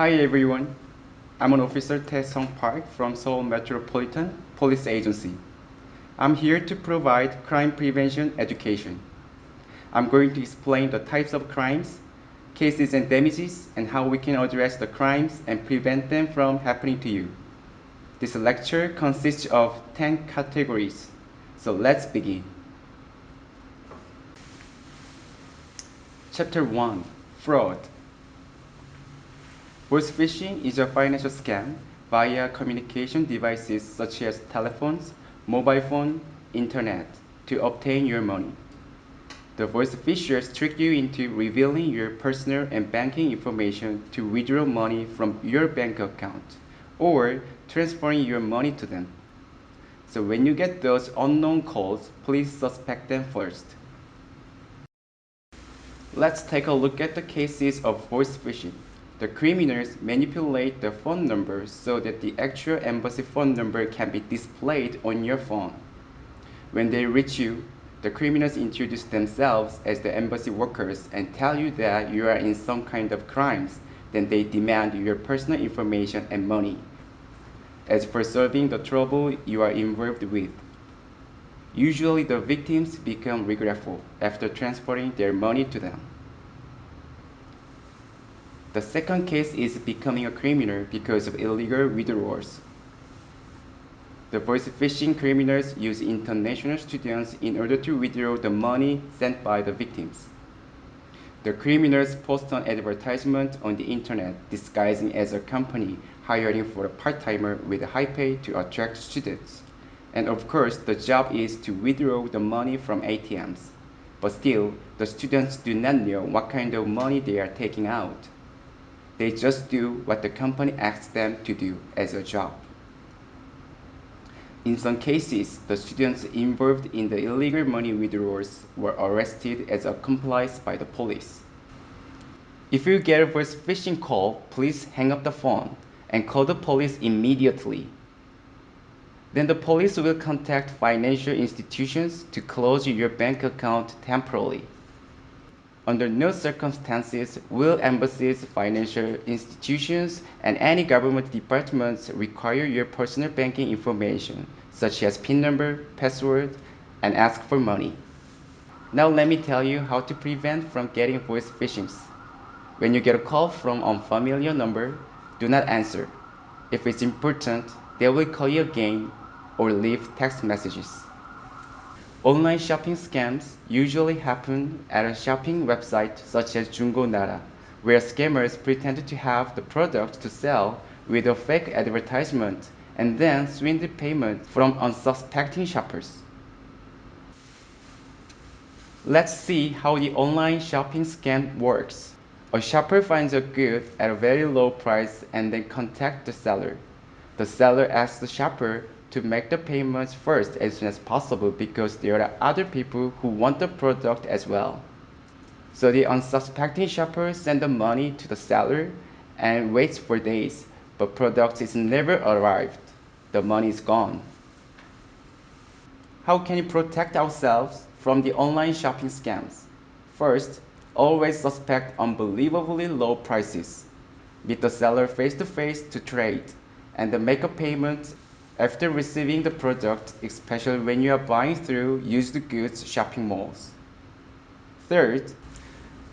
Hi everyone, I'm an Officer Tae Sung Park from Seoul Metropolitan Police Agency. I'm here to provide crime prevention education. I'm going to explain the types of crimes, cases and damages, and how we can address the crimes and prevent them from happening to you. This lecture consists of 10 categories, so let's begin. Chapter 1, Fraud. Voice phishing is a financial scam via communication devices such as telephones, mobile phone, internet to obtain your money. The voice phishers trick you into revealing your personal and banking information to withdraw money from your bank account or transferring your money to them. So when you get those unknown calls, please suspect them first. Let's take a look at the cases of voice phishing. The criminals manipulate the phone number so that the actual embassy phone number can be displayed on your phone. When they reach you, the criminals introduce themselves as the embassy workers and tell you that you are in some kind of crimes. Then they demand your personal information and money. As for solving the trouble you are involved with, usually the victims become regretful after transferring their money to them. The second case is becoming a criminal because of illegal withdrawals. The voice phishing criminals use international students in order to withdraw the money sent by the victims. The criminals post an advertisement on the internet disguising as a company hiring for a part-timer with high pay to attract students. And of course, the job is to withdraw the money from ATMs. But still, the students do not know what kind of money they are taking out. They just do what the company asks them to do as a job. In some cases, the students involved in the illegal money withdrawals were arrested as accomplices by the police. If you get a voice phishing call, please hang up the phone and call the police immediately. Then the police will contact financial institutions to close your bank account temporarily. Under no circumstances will embassies, financial institutions, and any government departments require your personal banking information, such as PIN number, password, and ask for money. Now let me tell you how to prevent from getting voice phishings. When you get a call from an unfamiliar number, do not answer. If it's important, they will call you again or leave text messages. Online shopping scams usually happen at a shopping website such as Jungonara, where scammers pretend to have the product to sell with a fake advertisement and then swindle payment from unsuspecting shoppers. Let's see how the online shopping scam works. A shopper finds a good at a very low price and then contacts the seller. The seller asks the shopper to make the payments first as soon as possible because there are other people who want the product as well. So the unsuspecting shopper sends the money to the seller and waits for days, but product is never arrived. The money is gone. How can we protect ourselves from the online shopping scams? First, always suspect unbelievably low prices. Meet the seller face to face to trade and then make a payment after receiving the product, especially when you are buying through used goods shopping malls. Third,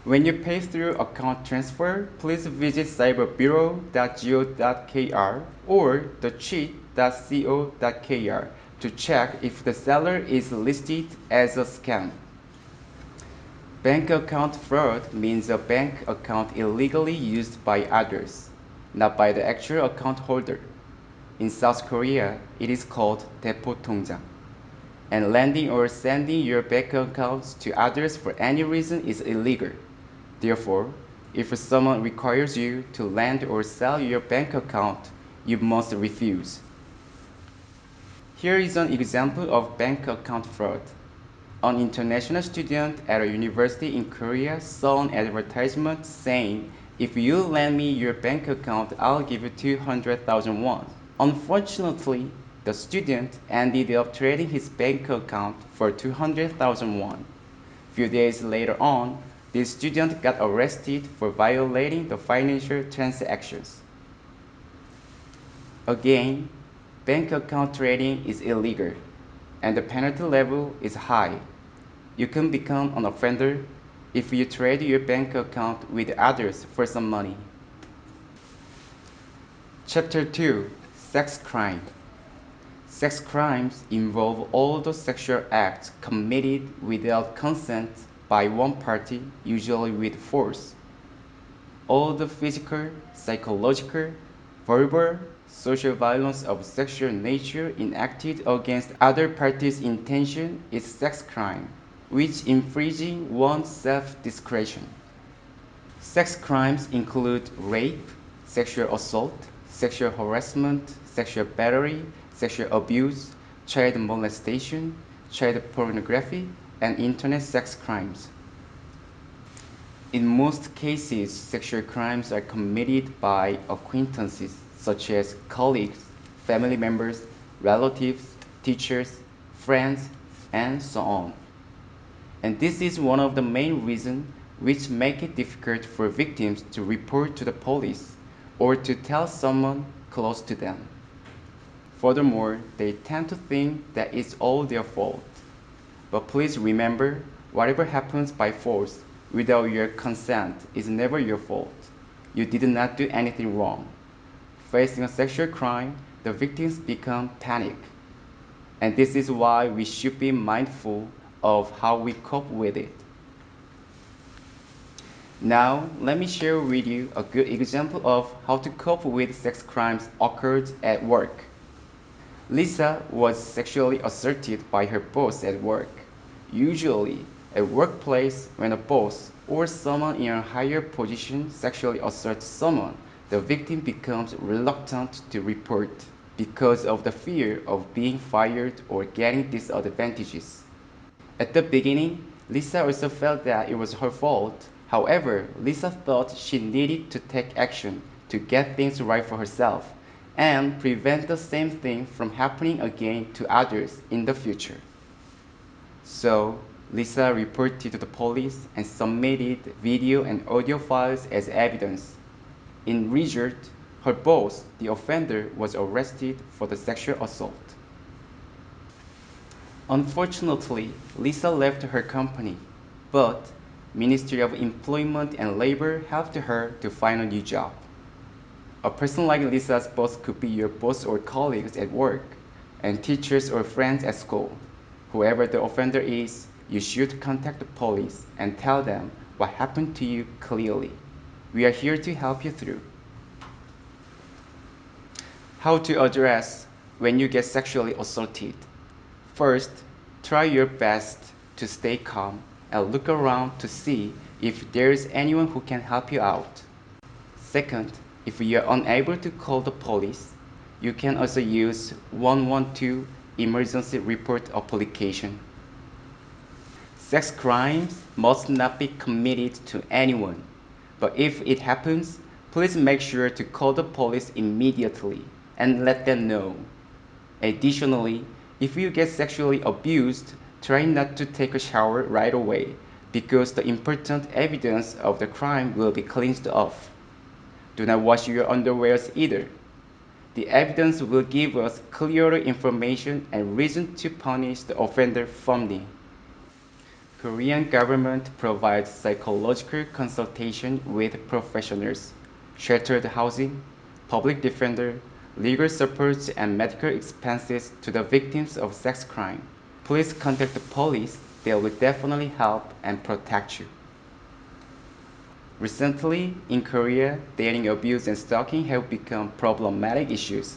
when you pay through account transfer, please visit cyberbureau.go.kr or thecheat.co.kr to check if the seller is listed as a scam. Bank account fraud means a bank account illegally used by others, not by the actual account holder. In South Korea, it is called 대포통장. And lending or sending your bank accounts to others for any reason is illegal. Therefore, if someone requires you to lend or sell your bank account, you must refuse. Here is an example of bank account fraud. An international student at a university in Korea saw an advertisement saying, "If you lend me your bank account, I'll give you 200,000 won." Unfortunately, the student ended up trading his bank account for 200,000 won. Few days later on, This student got arrested for violating the financial transactions. Again, bank account trading is illegal, and the penalty level is high. You can become an offender if you trade your bank account with others for some money. Chapter 2: Sex Crime. Sex crimes involve all the sexual acts committed without consent by one party, usually with force. All the physical, psychological, verbal, social violence of sexual nature enacted against other party's intention is sex crime, which infringing one's self-discretion. Sex crimes include rape, sexual assault, sexual harassment, sexual battery, sexual abuse, child molestation, child pornography, and internet sex crimes. In most cases, sexual crimes are committed by acquaintances such as colleagues, family members, relatives, teachers, friends, and so on. And this is one of the main reasons which make it difficult for victims to report to the police or to tell someone close to them. Furthermore, they tend to think that it's all their fault. But please remember, whatever happens by force without your consent is never your fault. You did not do anything wrong. Facing a sexual crime, the victims become panic. And this is why we should be mindful of how we cope with it. Now, let me share with you a good example of how to cope with sex crimes occurred at work. Lisa was sexually assaulted by her boss at work. Usually, at workplace, when a boss or someone in a higher position sexually assaults someone, the victim becomes reluctant to report because of the fear of being fired or getting disadvantages. At the beginning, Lisa also felt that it was her fault. However, Lisa thought she needed to take action to get things right for herself and prevent the same thing from happening again to others in the future. So, Lisa reported to the police and submitted video and audio files as evidence. In result, her boss, the offender, was arrested for the sexual assault. Unfortunately, Lisa left her company, but Ministry of Employment and Labor helped her to find a new job. A person like Lisa's boss could be your boss or colleagues at work, and teachers or friends at school. Whoever the offender is, you should contact the police and tell them what happened to you clearly. We are here to help you through. How to address when you get sexually assaulted. First, try your best to stay calm and look around to see if there is anyone who can help you out. Second, if you are unable to call the police, you can also use 112 emergency report application. Sex crimes must not be committed to anyone, but if it happens, please make sure to call the police immediately and let them know. Additionally, if you get sexually abused, try not to take a shower right away because the important evidence of the crime will be cleansed off. Do not wash your underwears either. The evidence will give us clearer information and reason to punish the offender firmly. Korean government provides psychological consultation with professionals, sheltered housing, public defender, legal support and medical expenses to the victims of sex crime. Please contact the police. They will definitely help and protect you. Recently, in Korea, dating abuse and stalking have become problematic issues.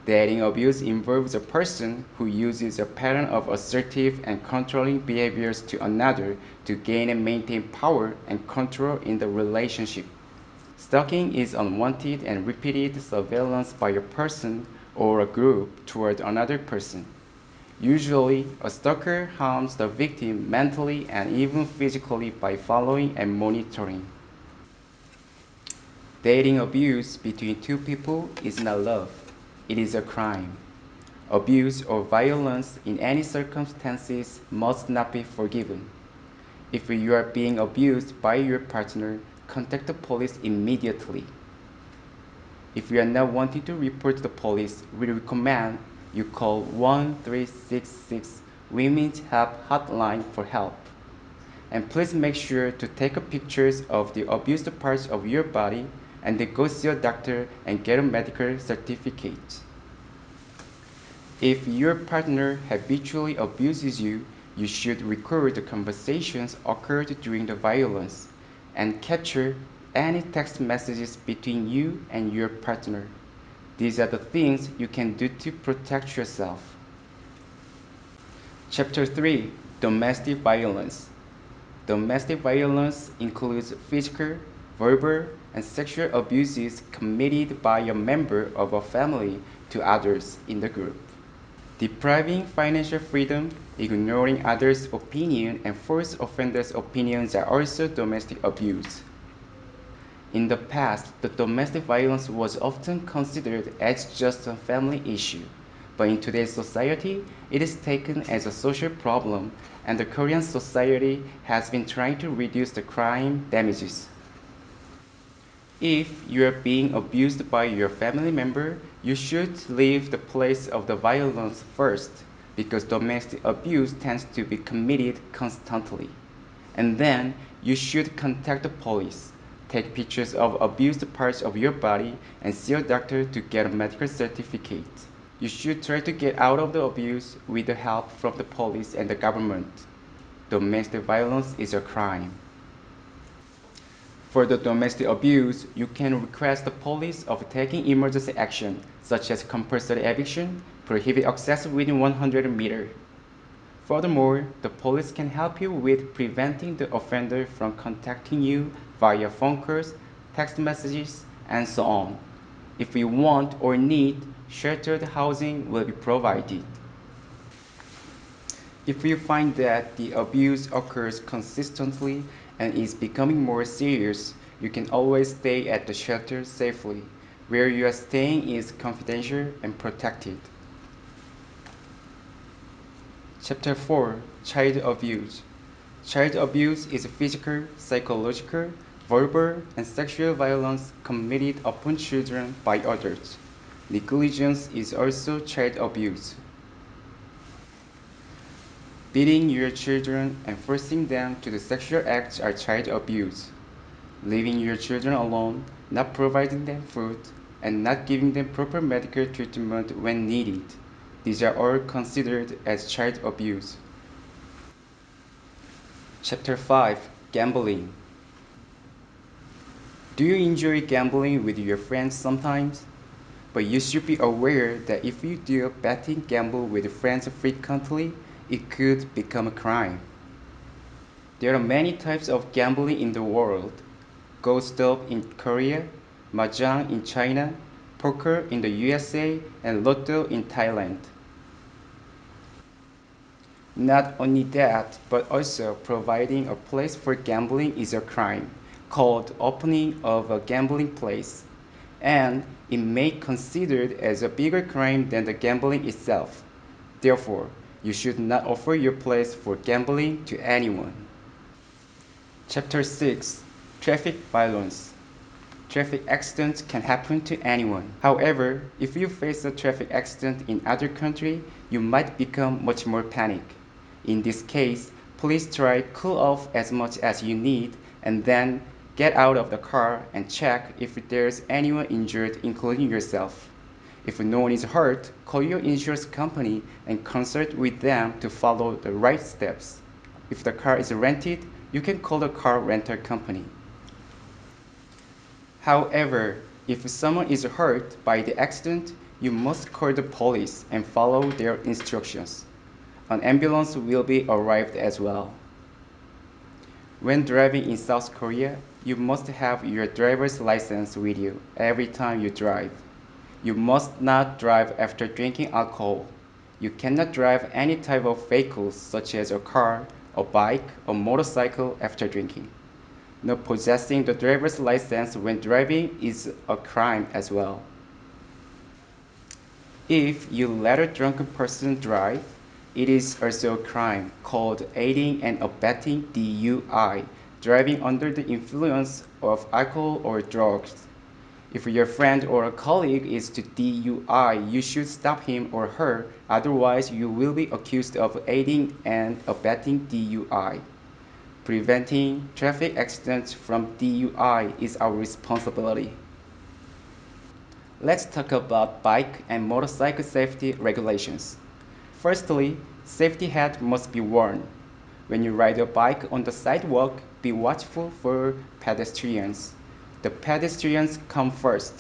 Dating abuse involves a person who uses a pattern of assertive and controlling behaviors to another to gain and maintain power and control in the relationship. Stalking is unwanted and repeated surveillance by a person or a group toward another person. Usually, a stalker harms the victim mentally and even physically by following and monitoring. Dating abuse between two people is not love, it is a crime. Abuse or violence in any circumstances must not be forgiven. If you are being abused by your partner, contact the police immediately. If you are not wanting to report to the police, we recommend you call 1366 Women's Help Hotline for help. And please make sure to take pictures of the abused parts of your body and then go see a doctor and get a medical certificate. If your partner habitually abuses you, you should record the conversations occurred during the violence and capture any text messages between you and your partner. These are the things you can do to protect yourself. Chapter 3: Domestic Violence. Domestic violence includes physical, verbal, and sexual abuses committed by a member of a family to others in the group. Depriving financial freedom, ignoring others' opinion, and forced offenders' opinions are also domestic abuse. In the past, the domestic violence was often considered as just a family issue, but in today's society, it is taken as a social problem, and the Korean society has been trying to reduce the crime damages. If you are being abused by your family member, you should leave the place of the violence first, because domestic abuse tends to be committed constantly. And then you should contact the police, take pictures of abused parts of your body, and see a doctor to get a medical certificate. You should try to get out of the abuse with the help from the police and the government. Domestic violence is a crime. For the domestic abuse, you can request the police of taking emergency action, such as compulsory eviction, prohibit access within 100 meters. Furthermore, the police can help you with preventing the offender from contacting you via phone calls, text messages, and so on. If you want or need, sheltered housing will be provided. If you find that the abuse occurs consistently and is becoming more serious, you can always stay at the shelter safely. Where you are staying is confidential and protected. Chapter 4: Child Abuse. Child abuse is physical, psychological, verbal, and sexual violence committed upon children by adults. Negligence is also child abuse. Beating your children and forcing them to do sexual acts are child abuse. Leaving your children alone, not providing them food, and not giving them proper medical treatment when needed. These are all considered as child abuse. Chapter 5: Gambling. Do you enjoy gambling with your friends sometimes? But you should be aware that if you do betting gamble with friends frequently, it could become a crime. There are many types of gambling in the world: Ghost Stop in Korea, Mahjong in China, poker in the USA, and Lotto in Thailand. Not only that, but also providing a place for gambling is a crime, called opening of a gambling place, and it may be considered as a bigger crime than the gambling itself. Therefore, you should not offer your place for gambling to anyone. Chapter 6: Traffic Violence. Traffic accidents can happen to anyone. However, if you face a traffic accident in other country, you might become much more panic. In this case, please try cool off as much as you need and then get out of the car and check if there's anyone injured, including yourself. If no one is hurt, call your insurance company and consult with them to follow the right steps. If the car is rented, you can call the car rental company. However, if someone is hurt by the accident, you must call the police and follow their instructions. An ambulance will be arrived as well. When driving in South Korea, you must have your driver's license with you every time you drive. You must not drive after drinking alcohol. You cannot drive any type of vehicles such as a car, a bike, or motorcycle after drinking. Not possessing the driver's license when driving is a crime as well. If you let a drunken person drive, It is also a crime called aiding and abetting DUI, driving under the influence of alcohol or drugs. If your friend or a colleague is to DUI, you should stop him or her, otherwise you will be accused of aiding and abetting DUI. Preventing traffic accidents from DUI is our responsibility. Let's talk about bike and motorcycle safety regulations. Firstly, safety hat must be worn. When you ride a bike on the sidewalk, be watchful for pedestrians. The pedestrians come first.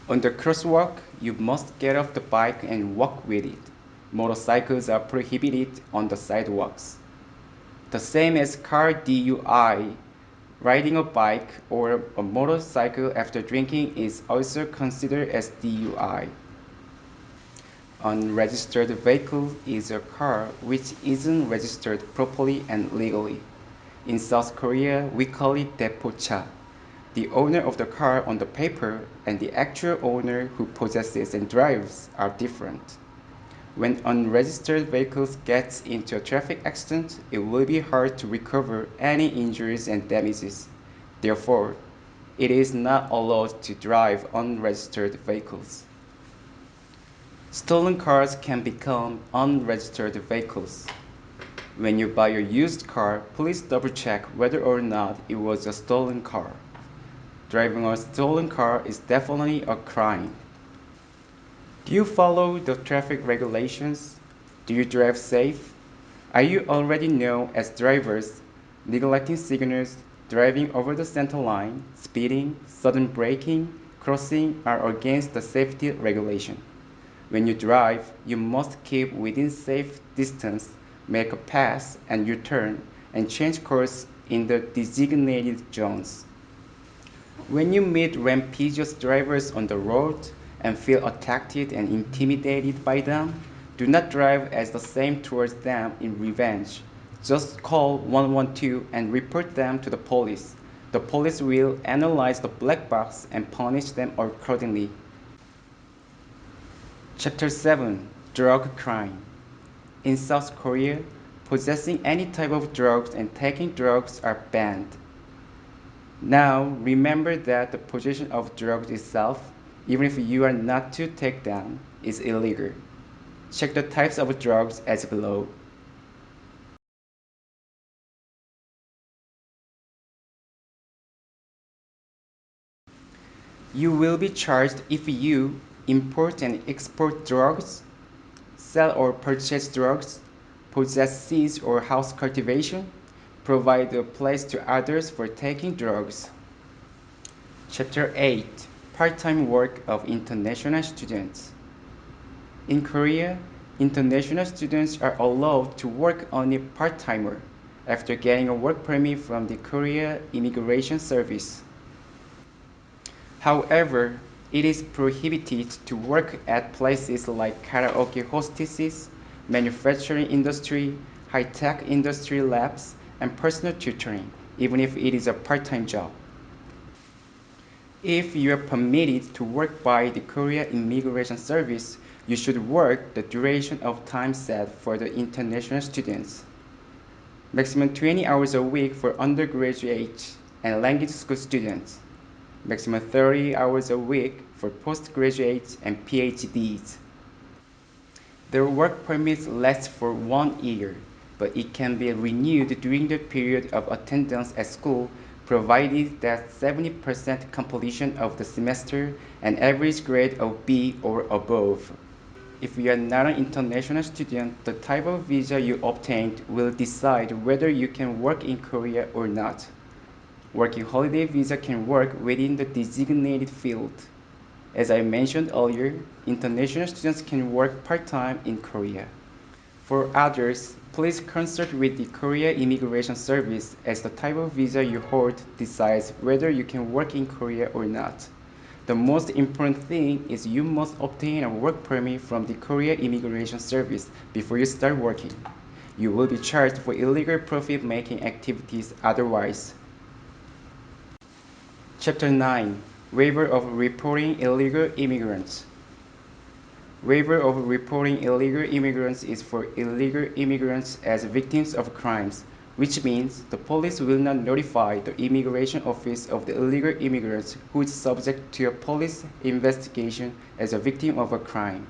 On the crosswalk, you must get off the bike and walk with it. Motorcycles are prohibited on the sidewalks. The same as car DUI, riding a bike or a motorcycle after drinking is also considered as DUI. Unregistered vehicle is a car which isn't registered properly and legally. In South Korea, we call it 대포차. The owner of the car on the paper and the actual owner who possesses and drives are different. When unregistered vehicles gets into a traffic accident, it will be hard to recover any injuries and damages. Therefore, it is not allowed to drive unregistered vehicles. Stolen cars can become unregistered vehicles. When you buy a used car, please double check whether or not it was a stolen car. Driving a stolen car is definitely a crime. Do you follow the traffic regulations? Do you drive safe? Are you already know as drivers neglecting signals, driving over the center line, speeding, sudden braking, crossing are against the safety regulation? When you drive, you must keep within safe distance, make a pass and U-turn, and change course in the designated zones. When you meet rampageous drivers on the road and feel attacked and intimidated by them, do not drive as the same towards them in revenge. Just call 112 and report them to the police. The police will analyze the black box and punish them accordingly. Chapter 7 Drug Crime. In South Korea, possessing any type of drugs and taking drugs are banned. Now, remember that the possession of drugs itself, even if you are not to take them, is illegal. Check the types of drugs as below. You will be charged if you import and export drugs, sell or purchase drugs, possess seeds or house cultivation, provide a place to others for taking drugs. Chapter 8 Part-time work of international students. In Korea, international students are allowed to work only part-timer after getting a work permit from the Korea Immigration Service. However, it is prohibited to work at places like karaoke hostesses, manufacturing industry, high-tech industry labs, and personal tutoring, even if it is a part-time job. If you are permitted to work by the Korea Immigration Service, you should work the duration of time set for the international students. Maximum 20 hours a week for undergraduate and language school students. Maximum 30 hours a week for postgraduates and PhDs. Their work permits last for 1 year, but it can be renewed during the period of attendance at school provided that 70% completion of the semester and average grade of B or above. If you are not an international student, the type of visa you obtained will decide whether you can work in Korea or not. Working holiday visa can work within the designated field. As I mentioned earlier, international students can work part-time in Korea. For others, please consult with the Korea Immigration Service as the type of visa you hold decides whether you can work in Korea or not. The most important thing is you must obtain a work permit from the Korea Immigration Service before you start working. You will be charged for illegal profit-making activities otherwise. Chapter 9 Waiver of Reporting Illegal Immigrants. Waiver of reporting illegal immigrants is for illegal immigrants as victims of crimes, which means the police will not notify the immigration office of the illegal immigrants who is subject to a police investigation as a victim of a crime.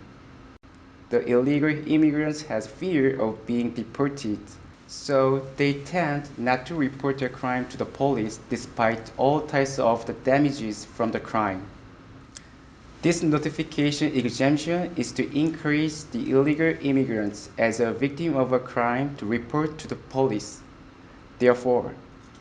The illegal immigrants has fear of being deported, so they tend not to report their crime to the police despite all types of the damages from the crime. This notification exemption is to encourage the illegal immigrants as a victim of a crime to report to the police. Therefore,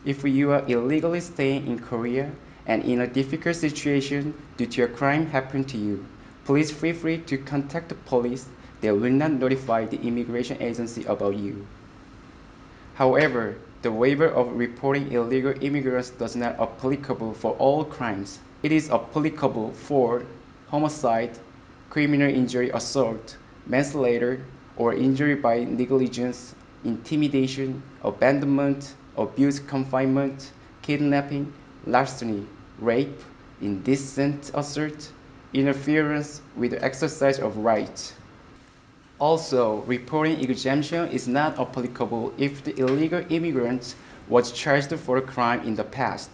if you are illegally staying in Korea and in a difficult situation due to a crime happened to you, please feel free to contact the police. They will not notify the immigration agency about you. However, the waiver of reporting illegal immigrants does not applicable for all crimes. It is applicable for homicide, criminal injury assault, manslaughter, or injury by negligence, intimidation, abandonment, abuse confinement, kidnapping, larceny, rape, indecent assault, interference with the exercise of rights. Also, reporting exemption is not applicable if the illegal immigrant was charged for a crime in the past,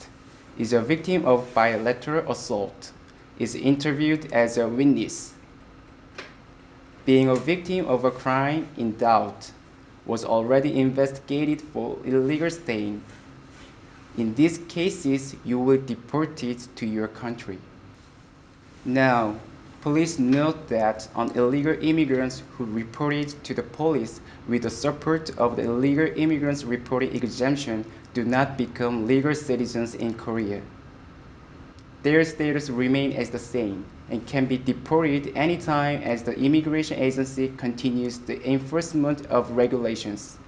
is a victim of bilateral assault, is interviewed as a witness, being a victim of a crime in doubt, was already investigated for illegal staying. In these cases, you will be deported to your country. Now, please note that on illegal immigrants who reported to the police with the support of the illegal immigrants reporting exemption do not become legal citizens in Korea. Their status remains as the same and can be deported anytime as the immigration agency continues the enforcement of regulations.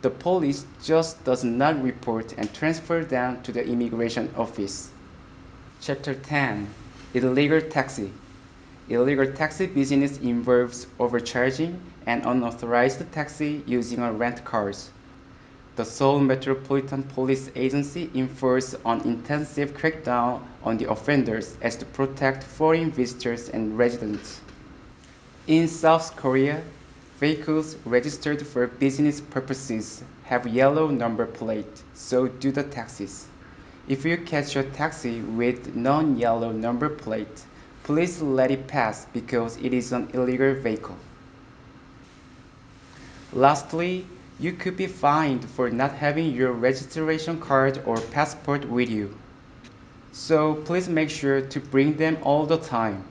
The police just does not report and transfer them to the immigration office. Chapter 10 Illegal Taxi. Illegal taxi business involves overcharging an unauthorized taxi using a rent cars. The Seoul Metropolitan Police Agency enforces an intensive crackdown on the offenders as to protect foreign visitors and residents. In South Korea, vehicles registered for business purposes have yellow number plate, so do the taxis. If you catch a taxi with non-yellow number plate, please let it pass because it is an illegal vehicle. Lastly, you could be fined for not having your registration card or passport with you. So please make sure to bring them all the time.